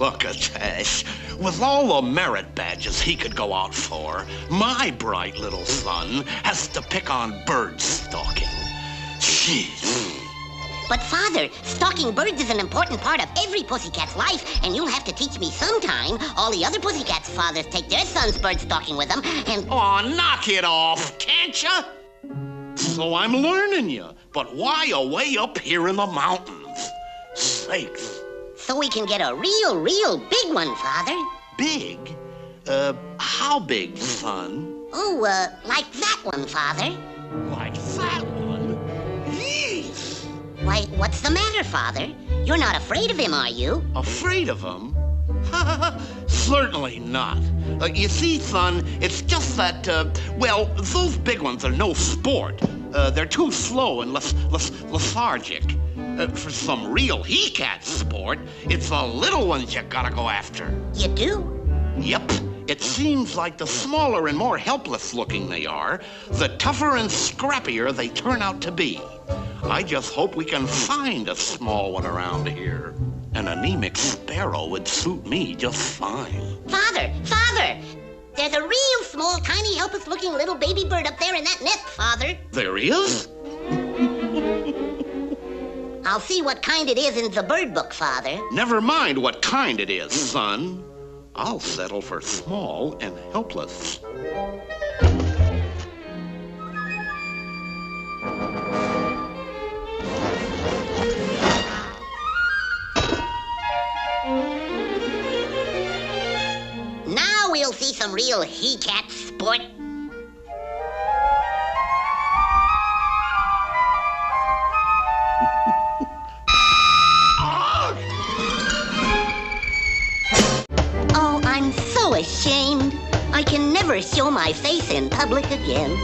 Look at this. With all the merit badges he could go out for, my bright little son has to pick on bird stalking. Jeez. But, Father, stalking birds is an important part of every pussycat's life, and you'll have to teach me sometime. All the other pussycats' fathers take their sons bird stalking with them, and... Aw, knock it off, can't you? So I'm learning you, but why away up here in the mountains? Sakes. So we can get a real big one, Father. Big? How big, son? Oh, like that one, Father. Like that one? Yeesh! Why, what's the matter, Father? You're not afraid of him, are you? Afraid of him? Certainly not. You see, son, it's just that, well, those big ones are no sport. They're too slow and lethargic. For some real he-cat sport, it's the little ones you gotta go after. You do? Yep. It seems like the smaller and more helpless-looking they are, the tougher and scrappier they turn out to be. I just hope we can find a small one around here. An anemic sparrow would suit me just fine. Father! There's a real small, tiny, helpless-looking little baby bird up there in that nest, Father. There is? I'll see what kind it is in the bird book, Father. Never mind what kind it is, son. I'll settle for small and helpless. Now we'll see some real he-cat sport. Oh, I'm so ashamed. I can never show my face in public again.